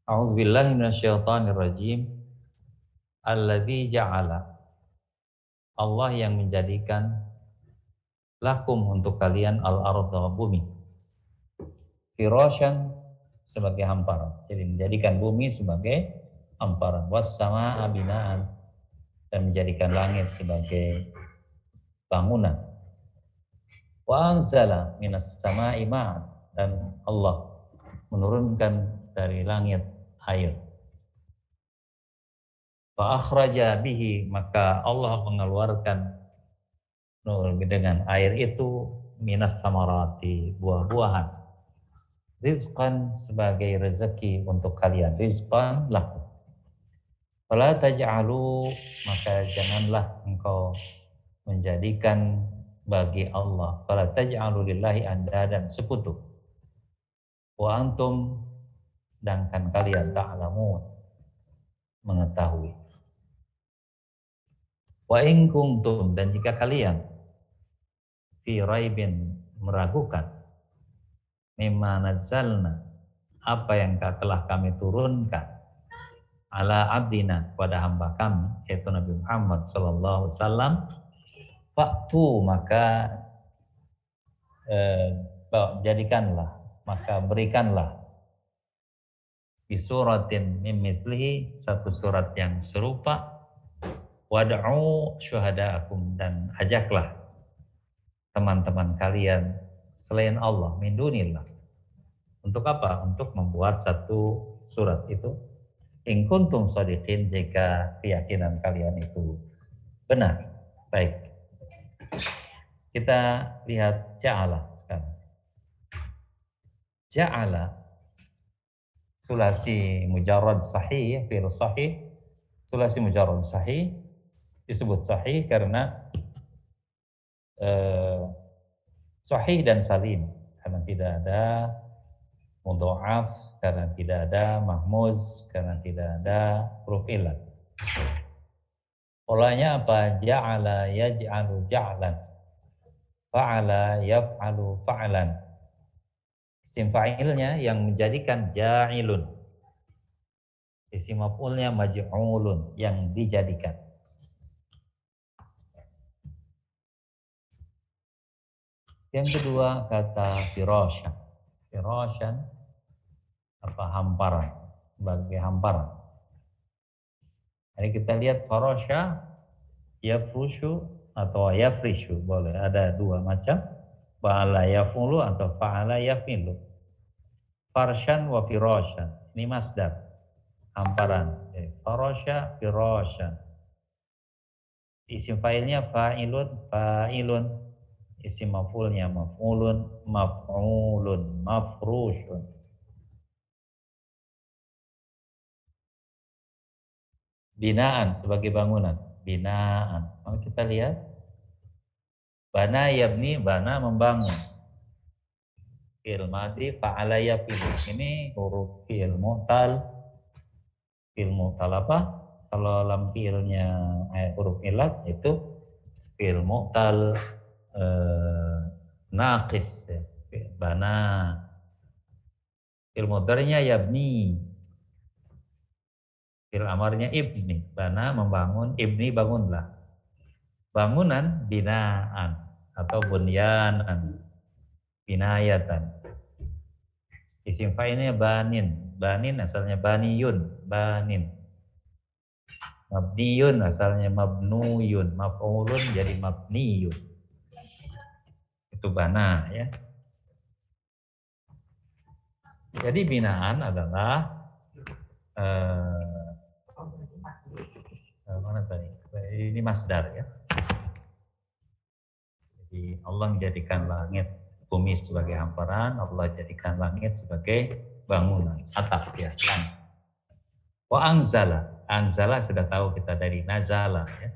A'udzubillahi minasyaitonirrajim. Alladzi ja'ala, Allah yang menjadikan lakum untuk kalian al-ardha bumi, firasyan sebagai hamparan. Jadi menjadikan bumi sebagai hamparan, was samaa'a binaan, dan menjadikan langit sebagai bangunan. Wa anzala minas samaa'i ma'an, dan Allah menurunkan dari langit air. Fa akhraja bihi, maka Allah mengeluarkan dengan air itu minas samarati, buah-buahan, rizqan sebagai rezeki untuk kalian, rizqan lakum. Fala taj'alu, maka janganlah engkau menjadikan bagi Allah, fala taj'alu lillahi andadan, sekutu. Wa antum, sedangkan kalian ta'lamun, mengetahui. Wa in kuntum, dan jika kalian fi raibin, meragukan, mimma nazzalna, apa yang telah kami turunkan, ala abdina, pada hamba kami, yaitu Nabi Muhammad sallallahu alaihi wasallam, faktu, maka jadikanlah, maka berikanlah, bi suratin min mithlihi, satu surat yang serupa, wad'u syuhada'akum, dan ajaklah teman-teman kalian selain Allah, min dunillah. Untuk apa? Untuk membuat satu surat itu. In kuntum shadiqin, jika keyakinan kalian itu benar. Baik. Kita lihat ja'ala sekarang. Ja'ala sulasi mujarrad sahih, fi'il sahih. Sulasi mujarrad sahih disebut sahih karena sahih dan salim, karena tidak ada mudha'af, karena tidak ada mahmuz, karena tidak ada huruf illat. Polanya apa? Ja'ala yaj'alu ja'lan, fa'ala yaf'alu fa'lan. Isim fa'ilnya yang menjadikan ja'ilun, isim maf'ulnya maj'ulun, yang dijadikan. Yang kedua kata firasyan. Firasyan apa? Hamparan, sebagai hamparan. Jadi kita lihat farasya, yafrushu atau yafrishu, boleh ada dua macam. Fa'ala yaf'ulu atau fa'ala yaf'ilu. Farsyan wa firasyan, ini masdar, hamparan. Farasya, firasyan. Isim fa'ilnya fa'ilun, fa'ilun. Isim maf'ulnya maf'ulun, maf'ulun, mafrushun. Binaan, sebagai bangunan, binaan. Maka kita lihat bana yabni, bana membangun. Fi'il madhi, fa'ala yaf'ilu. Ini huruf fi'il mu'tal. Fi'il mu'tal apa? Kalau lam fi'ilnya huruf illat, itu fi'il mu'tal naqis, bana. Fi'il mudhari'nya yabni, fi'il amarnya ibni, bana membangun, ibni bangunlah. Bangunan binaan atau bunyanan, binayatan. Isim fa'ilnya banin, banin asalnya baniyun, banin. Mabniyun asalnya mabnuyun, maf'ulun jadi mabniyun. Itu bana, ya. Jadi binaan adalah mana tadi? Ini masdar, ya. Jadi Allah menjadikan langit bumi sebagai hamparan, Allah jadikan langit sebagai bangunan, atap, ya. Wa anzala, anzala sudah tahu kita dari nazala, ya.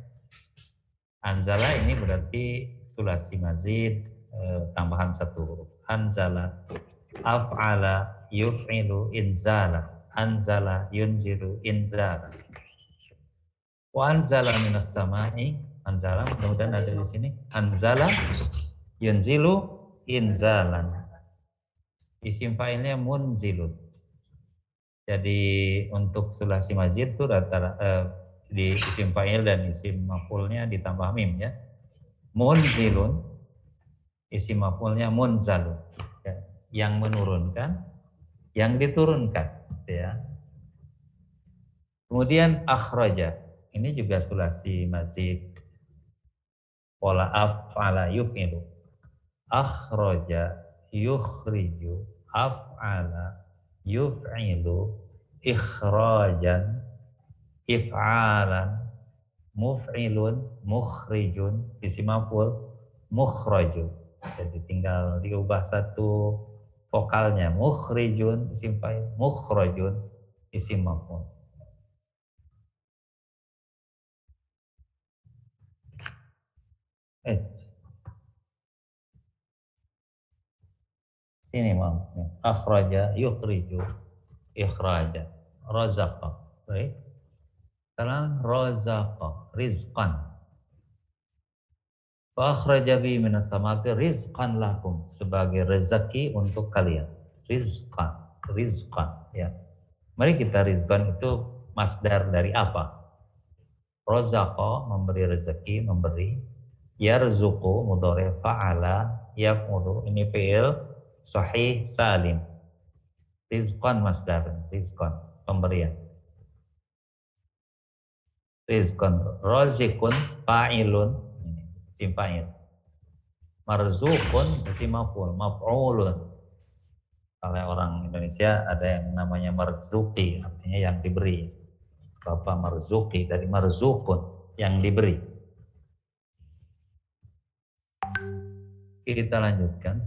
Anzala ini berarti sulasi mazid, tambahan satu huruf. Anzala, af'ala, yuf'ilu, inzala. Anzala, yunzilu, inzala. Wa anzala minas sama'i, anzala, mudah-mudahan ada di sini. Anzala, yunzilu, inzalan. Isim fa'ilnya munzilun. Jadi untuk sulasi mazid itu di isim fa'il dan isim maf'ulnya ditambah mim ya. Munzilun, isim maf'ulnya munzalun. Ya. Yang menurunkan, yang diturunkan. Ya. Kemudian akhraja, ini juga sulasi mazid. Pola af'ala yuf'ilu. Akhraja yukhriju af'ala yuf'ilu ikhrajan if'alan muf'ilun mukhrijun isim maf'ul mukhrajun. Jadi tinggal diubah satu vokalnya, mukhrijun isim fa'il, mukhrajun isim maf'ul. Sini mau. Akhraja yukhriju ikhraja. Razaqa. Baik. Sekarang razaqa, rizqan. Fa akhraja bi minas samati rizqan lakum, sebagai rezeki untuk kalian. Rizqan, rizqan ya. Mari kita rizqan itu masdar dari apa? Razaqa, memberi rezeki, memberi. Yarzuqu mudhari fa'ala yaf'ulu, ini fi'il sahih salim. Rizqan masdar, rizqan pemberian. Rizqan, razikun fa'ilun, isim fa'il. Marzuqun isim maf'ul, maf'ulun. Kalau orang Indonesia ada yang namanya marzuki, artinya yang diberi. Bapak marzuki dari marzuqun, yang diberi. Kita lanjutkan.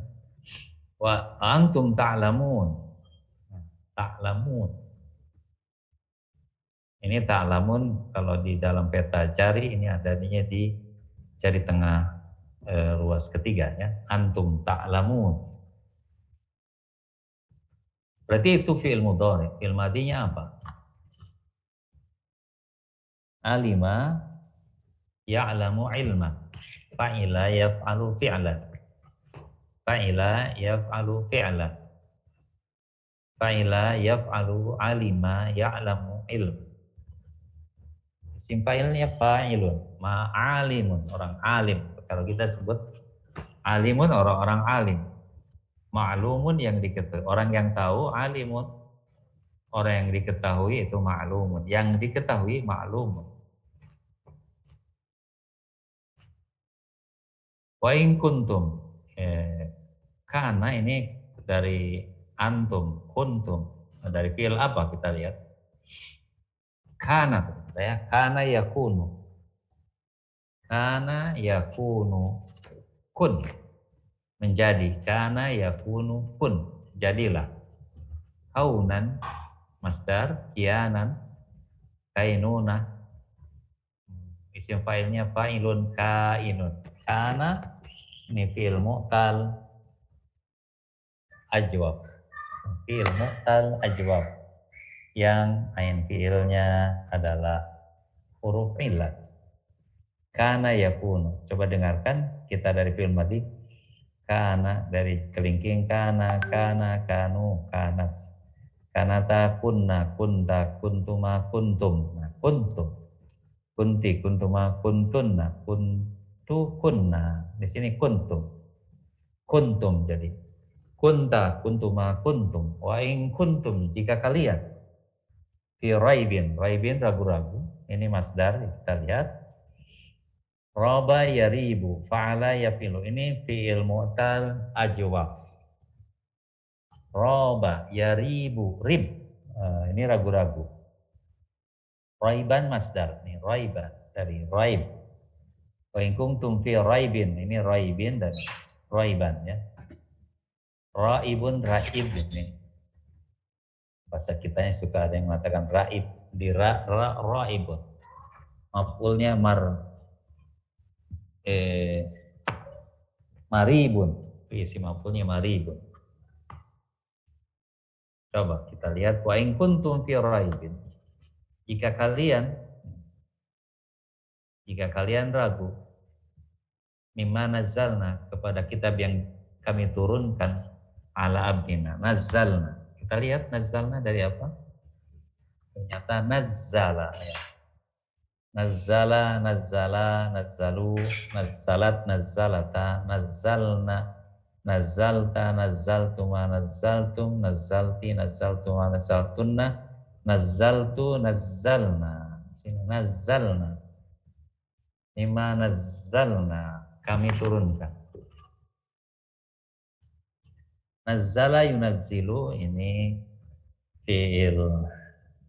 Wa antum ta'lamun. Ta'lamun. Ini ta'lamun kalau di dalam peta jari ini adanya di jari tengah ruas ketiga ya. Antum ta'lamun. Berarti itu fi'il mudhari. Fi'il madinya apa? Alima ya'lamu ilma. Fa'ila yaf'alu fi'lan. Fa'ila yaf'alu fi'lan. Fa'ila yaf'alu alima ya'lamu ilm. Isim fa'ilnya fa'ilun, ma'alimun, orang alim. Kalau kita sebut alimun, orang-orang alim. Ma'lumun yang diketahui, orang yang tahu alimun. Orang yang diketahui itu ma'lumun, yang diketahui ma'lumun. Wa in kuntum, karena ini dari antum, kuntum, dari fi'il apa kita lihat? Kana, ya, kana yakunu. Kana yakunu kun, menjadi. Kana yakunu kun, jadilah. Kaunan masdar, kianan, kainuna. Isim fa'ilnya fa'ilun kainun. Kana ini fi'il mu'tal ajwab. Fi'il mu'tal ajwab, yang ain fi'ilnya adalah huruf illat. Kana yakunu. Coba dengarkan kita dari fi'il madhi. Kana dari kelingking kana, kanu, kanat. Kanata kunna, kunta, kuntuma, kuntum. Nah, kuntum. Kunti, kuntuma, kuntunna, kuntu, kunna. Di sini kuntum. Kuntum jadi. Kunta, kuntuma, kuntum. Wa in kuntum, jika kalian. Fi raibin. Raibin ragu-ragu. Ini masdar, kita lihat. Roba yaribu, fa'ala yafilu. Ini fi'il mu'tal ajwab. Roba yaribu, rib. Ini ragu-ragu. Raiban masdar. Ini raiban, dari raib. Wa in kuntum fi raibin. Ini raibin dan raiban ya. Raibun, raib ini. Bahasa kitanya suka ada yang mengatakan raib. Di raibun. Maf'ulnya maribun. Isi maf'ulnya maribun. Coba kita lihat. Wa in kuntum fi raibin. Jika kalian ragu, mimma nazzalna, kepada kitab yang kami turunkan, ala abdina. Nazzalna. Kita lihat nazzalna dari apa? Ternyata nazzala ya. Nazzala, nazzala, nazzalu, nazzalat, nazzalata, nazzalna, nazzalta, nazzaltuma, nazzaltum, nazzalti, nazzaltuma, nazzaltunna, nazzaltu, nazzalna. Sini nazzalna. Mimma nazzalna, kami turunkan. Nazzala yunazzilu ini fi'il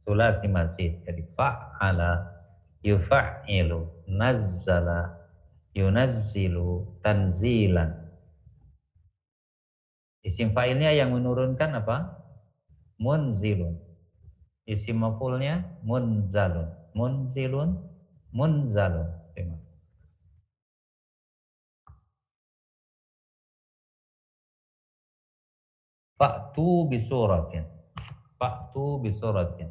sulasi mazid. Jadi fa'ala yufa''ilu, nazzala yunazzilu, tanzilan. Isim fa'ilnya yang menurunkan apa? Munzilun. Isim maf'ulnya munzalun. Munzilun, munzalun. Fa'tu bisuratin. Fa'tu bisuratin.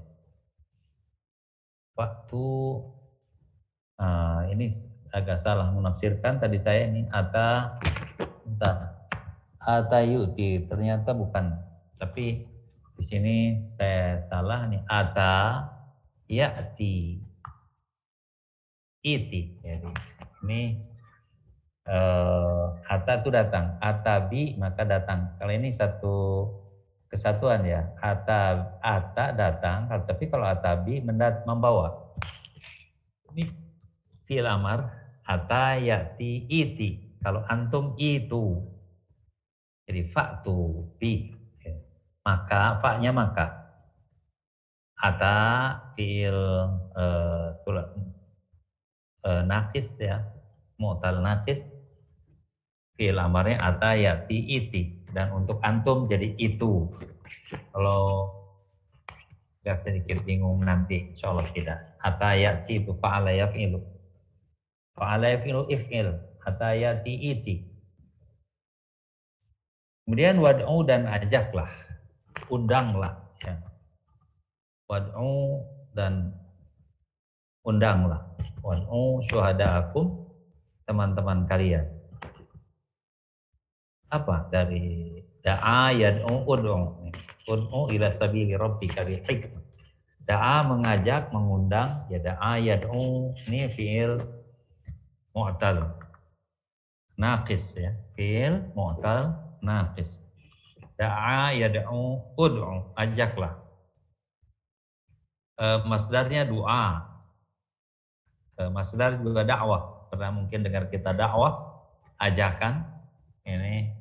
Fa'tu ini agak salah menafsirkan tadi saya ini ata yu'ti, ternyata bukan. Tapi di sini saya salah nih, ata ya'ti iti. Jadi ini ata itu datang, atabi maka datang. Kalau ini satu kesatuan ya, ata datang, tapi kalau atabi membawa. Ini fi'il amar, ata ya'ti iti. Kalau antum itu, jadi fa'tu bi, maka fa'nya maka. Ata fi'il nakis ya, mu'tal nakis. Fi'il amarnya ata ya'ti iti, dan untuk antum jadi itu. Kalau agak sedikit bingung nanti, insyaallah tidak. Ata ya'ti itu fa'ala yaf'ilu. Fa'ala yaf'ilu if'il. Ata ya'ti iti. Kemudian wad'u dan ajaklah. Undanglah. Ya. Wad'u dan undanglah. Wad'u syuhada'akum, teman-teman kalian. Apa dari da'a yad'u ud'u. Ud'u ila sabili rabbika bil hikmah. Da'a mengajak, mengundang, ya da'a yad'u ini fi'il mu'tal naqis ya, fi'il mu'tal naqis. Da'a yad'u ud'u, ajaklah. Masdarnya doa. Masdar juga dakwah. Pernah mungkin dengar kita dakwah, ajakan. Ini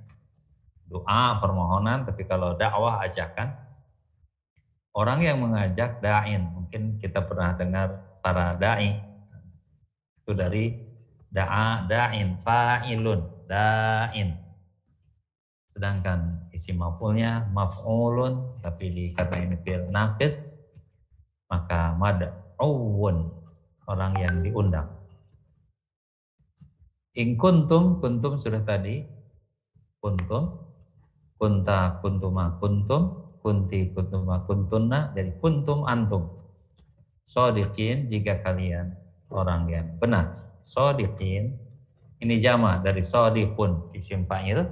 doa, permohonan, tapi kalau dakwah, ajakan. Orang yang mengajak da'in, mungkin kita pernah dengar para da'i. Itu dari da'a, da'in, fa'ilun, da'in. Sedangkan isim maf'ulnya maf'ulun, tapi karena ini fi'il naqis, maka mad'uwun, orang yang diundang. In kuntum, kuntum sudah tadi, kuntum, kunta, kuntuma, kuntum, kunti, kuntuma, kuntunna, jadi kuntum, antum. Shodiqin, jika kalian orang yang benar. Shodiqin, ini jama dari shodiqun, isim fa'il.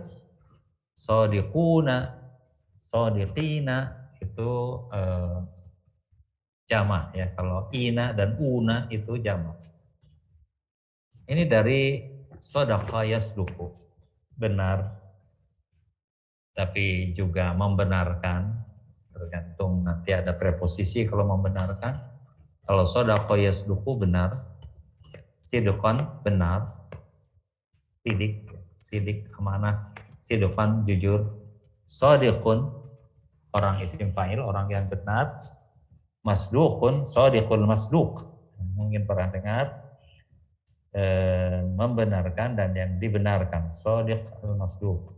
Shodiquna, shodiqina, itu jama ya. Kalau ina dan una itu jama. Ini dari sodaqa yasduqu, benar, tapi juga membenarkan, tergantung nanti ada preposisi kalau membenarkan. Kalau sodaqa yasduqu benar, sidqan benar, sidik amanah, sidqan jujur, shodiqun orang isim fa'il, orang yang benar, masduqun shodiqul masduq, mungkin pernah dengar, membenarkan dan yang dibenarkan, shodiq al-masduq.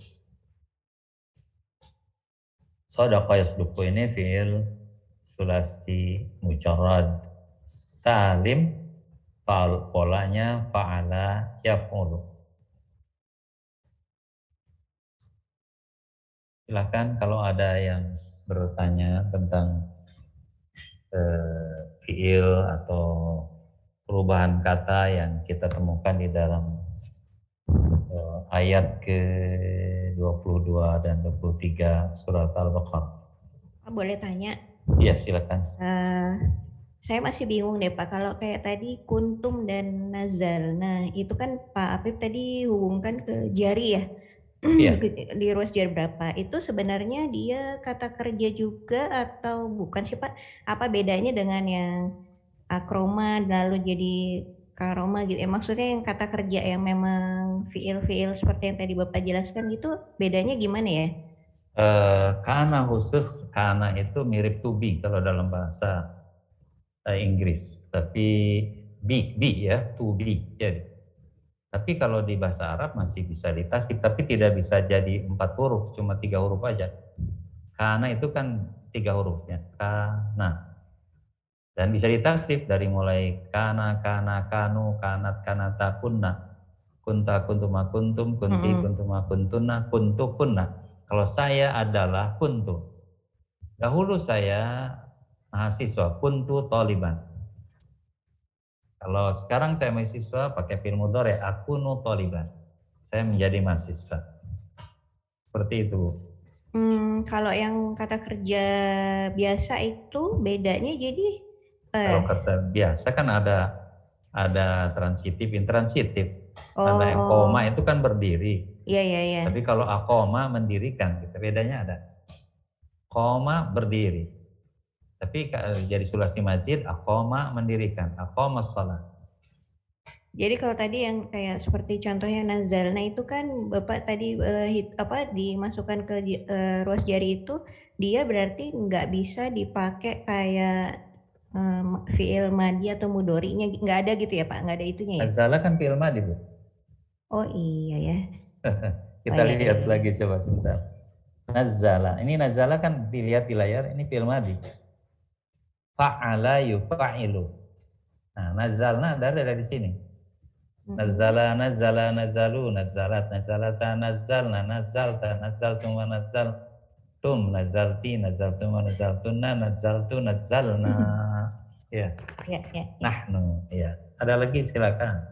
Shadaqa yasduqu ini fi'il sulasi mujarrad salim, polanya fa'ala yaf'ulu. Silakan kalau ada yang bertanya tentang fi'il atau perubahan kata yang kita temukan di dalam ayat ke-22 dan 23 surat Al-Baqarah. Boleh tanya? Iya, silakan. saya masih bingung deh Pak, kalau kayak tadi kuntum dan nazal. Nah, itu kan Pak Apip tadi hubungkan ke jari ya, Iya. di ruas jari berapa. Itu sebenarnya dia kata kerja juga atau bukan sih Pak? Apa bedanya dengan yang akroma lalu jadi karoma gitu? Maksudnya yang kata kerja yang memang fiil-fiil seperti yang tadi Bapak jelaskan gitu, bedanya gimana ya? Kana khusus, kana itu mirip to be kalau dalam bahasa Inggris, tapi be ya, to be. Jadi, tapi kalau di bahasa Arab masih bisa ditasik, tapi tidak bisa jadi 4 huruf, cuma 3 huruf aja. Kana itu kan 3 hurufnya, kana. Dan bisa ditasrif dari mulai kana, kana, kanu, kanat, kanata, kunna. Kunta, kuntuma, kuntum, kunti, kuntuma, kuntuna, kuntu, kunna. Kalau saya adalah kuntu. Dahulu saya mahasiswa, kuntu toliban. Kalau sekarang saya mahasiswa pakai fi'il mudhari, aku nu toliban. Saya menjadi mahasiswa. Seperti itu. Kalau yang kata kerja biasa itu bedanya jadi Kalau kata biasa kan ada transitif, intransitif. Ada yang koma itu kan berdiri. Iya, iya, iya. Tapi kalau akoma mendirikan, gitu. Bedanya ada. Koma berdiri. Tapi jadi sulasi majid, akoma mendirikan, akoma sholat. Jadi kalau tadi yang kayak seperti contohnya nazal, nah itu kan Bapak tadi dimasukkan ke ruas jari itu, dia berarti nggak bisa dipakai kayak fiil madi atau mudorinya, nggak ada gitu ya Pak, nggak ada itunya ya? Nazala kan fi'il madi, Bu. Oh iya ya. Kita Oh, iya, lihat iya. lagi coba sebentar. Nazala. Ini nazala kan dilihat di layar, ini fi'il madi. Fa'ala yufa'ilu. Nah, nazalna dari sini. Nazala, nazala, nazalu, nazalat, nazalata, nazalna, nazalta, nazaltum wa nazaltum, nazalti, nazaltum wa nazaltunna, nazaltu, nazalna. Ya. Ya, ya, ya. Nahnu, ya. Ada lagi silakan.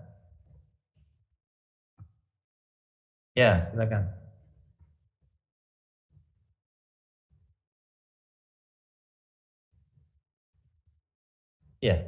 Ya, silakan. Ya.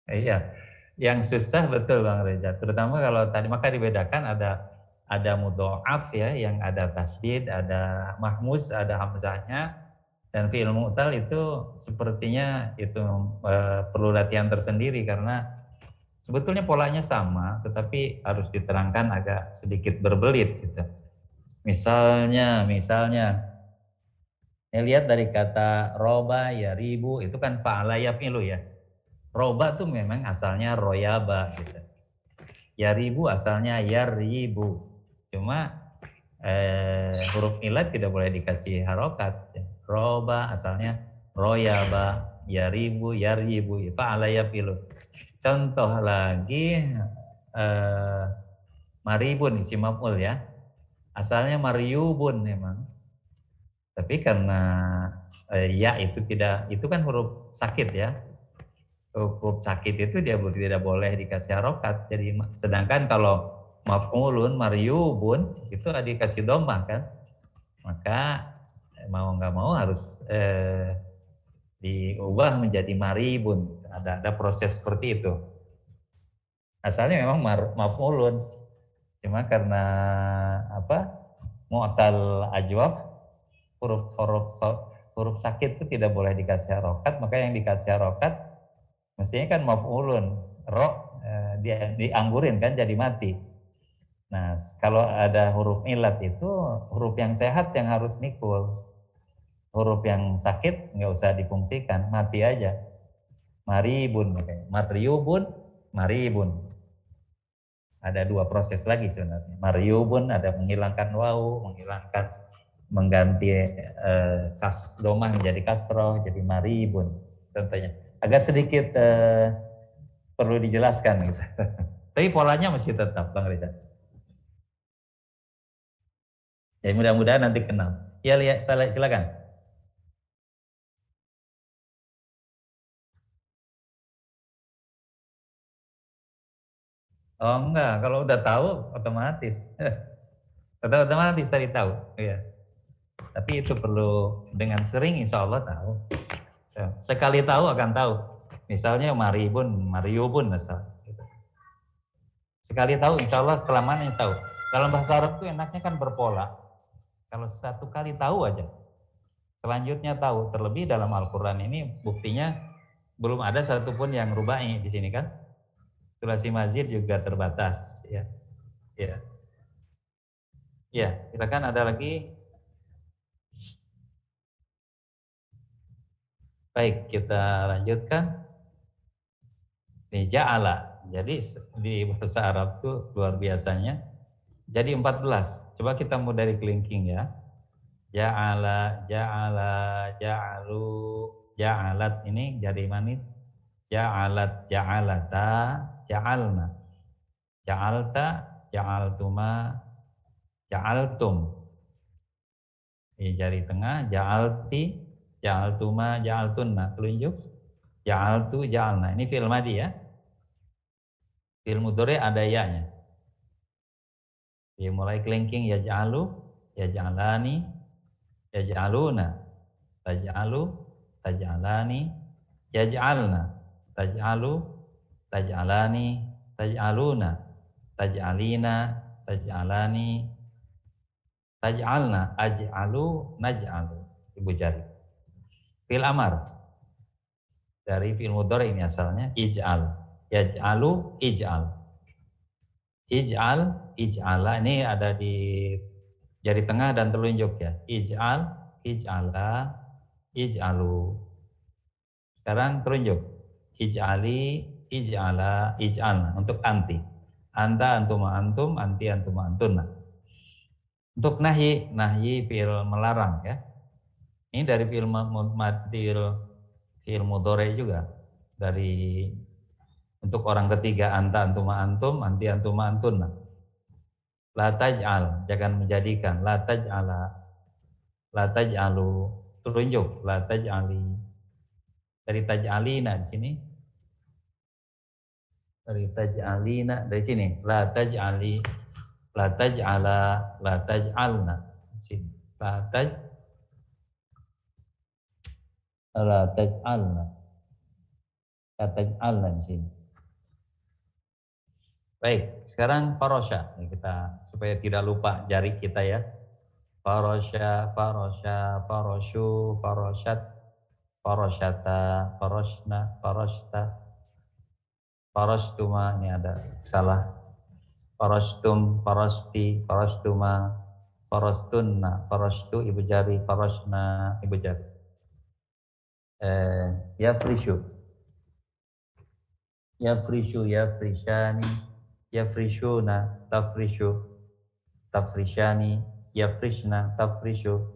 Iya, yang susah betul Bang Reza. Terutama kalau tadi maka dibedakan ada mudhoaf ya, yang ada tasydid, ada mahmus, ada hamzahnya, dan fi'il mu'tal itu sepertinya itu perlu latihan tersendiri karena sebetulnya polanya sama, tetapi harus diterangkan agak sedikit berbelit gitu. Misalnya, lihat dari kata roba ya ribu itu kan fa'ala yaf'ilu ya. Roba tuh memang asalnya royaba gitu. Yaribu asalnya yaribu. Cuma huruf ilat tidak boleh dikasih harokat. Roba asalnya royaba, yaribu, yaribu. Fa'ala yafilu. Contoh lagi maribun isi maf'ul ya. Asalnya mariubun memang. Tapi karena ya itu tidak, itu kan huruf sakit ya. Huruf sakit itu dia tidak boleh dikasih harokat. Jadi sedangkan kalau maf'ulun maryubun itu dikasih domah kan, maka mau nggak mau harus diubah menjadi maribun. Ada proses seperti itu. Asalnya memang maf'ulun, cuma karena apa mu'tal ajwab huruf sakit itu tidak boleh dikasih harokat, maka yang dikasih harokat mestinya kan maf'ulun, dia dianggurin kan jadi mati. Nah, kalau ada huruf ilat itu huruf yang sehat yang harus mikul. Huruf yang sakit nggak usah difungsikan, mati aja. Maribun, mariubun, maribun. Ada 2 proses lagi sebenarnya. Mariubun ada menghilangkan wawu, mengganti domah menjadi kasroh, jadi maribun. Contohnya agak sedikit perlu dijelaskan gitu. Tapi polanya masih tetap Bang Rizal. Ya mudah-mudahan nanti kenal. Ya lihat, silakan. Oh enggak, kalau udah tahu otomatis. Otomatis tadi tahu. Iya. Tapi itu perlu dengan sering insya Allah tahu. Sekali tahu akan tahu. Misalnya Mario pun misal. Sekali tahu insya Allah selamanya tahu. Dalam bahasa Arab itu enaknya kan berpola. Kalau satu kali tahu aja, selanjutnya tahu. Terlebih dalam Al-Quran ini buktinya belum ada satupun yang rubai di sini kan. Sulasi mazid juga terbatas. Ya, ya, ya. Silakan ada lagi. Baik, kita lanjutkan. Nih, ja'ala. Jadi di bahasa Arab tuh luar biasanya. Jadi 14. Coba kita mulai dari kelingking ya. Ja'ala, ja'ala, ja'alu, ja'alat. Ini jadi manis. Ja'alat, ja'alata, ja'alna. Ja'alta, ja'altuma, ja'altum. Ini jari tengah, ja'alti, ja'altuma, ja'altunna. Telunjuk. Ja'altu, ja'alna. Ini fi'il madhi ya. Fi'il mudhari ada ya-nya. Ya, mulai kelingking ya ja'alu, ya ja'alani, ya ja'aluna, taj'alu, taj'alani, ya ja'alna, taj'alu, taj'alani, taj'aluna, taj'alina, taj'alani, taj'alna, aj'alu, naj'alu. Ibu jari. Fi'il amar. Dari fi'il mudhari ini asalnya ij'al. Yaj'alu, ij'al. Ij'al, ij'ala, ini ada di jari tengah dan telunjuk ya. Ij'al, ij'ala, ij'alu. Sekarang telunjuk. Ij'ali, ij'ala, ij'alna. Untuk anti. Anta, antuma, antum, anti, antuma, antuna. Untuk nahyi, nahyi fi'il melarang ya. Ini dari fi'il mudhari juga. Dari untuk orang ketiga anta, antuma, antum, anti, antuma, antuna. La taj'al, jangan menjadikan. La taj'ala, la taj'alu, tunjuk. La taj'ali. Dari taj'alina di sini. Dari taj'alina dari sini. La taj'ali, la taj'ala, la taj'alna. Sini. La taj'alna. La taj'alna di sini. Baik, sekarang farosha. Kita supaya tidak lupa jari kita ya. Farosha, farosha, faroshu, faroshat, faroshata, faroshna, faroshta, faroshtuma. Ini ada salah. Farostum, farosti, farostuma, farostunna, farostu ibu jari, faroshna ibu jari. Ya frishu. Ya frishu, ya frishani. Yafrishuna, tafrishu, tafrishani, yafrishna, tafrishu,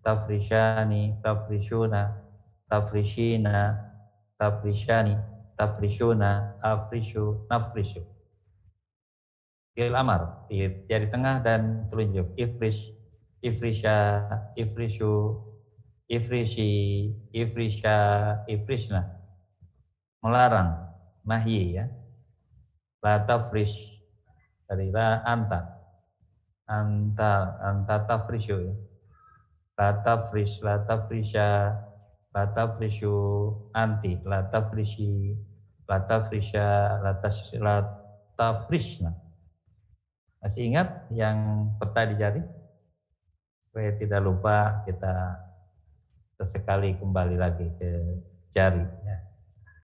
tafrishani, tafrishuna, tafrishina, tafrishani, tafrishuna, afrishu, nafrishu. Fi'il amar, jari tengah dan telunjuk. Ifrish, ifrisha, ifrishu, ifrishi, ifrisha, ifrishna. Melarang, nahyi ya. La tafrish, dari la anta, anta tafrishu ya. La tafrish, la tafrisha, la tafrishu, anti, la tafrishi, la tafrisha, la tafrishna. Masih ingat yang peta di jari? Supaya tidak lupa kita sesekali kembali lagi ke jari ya.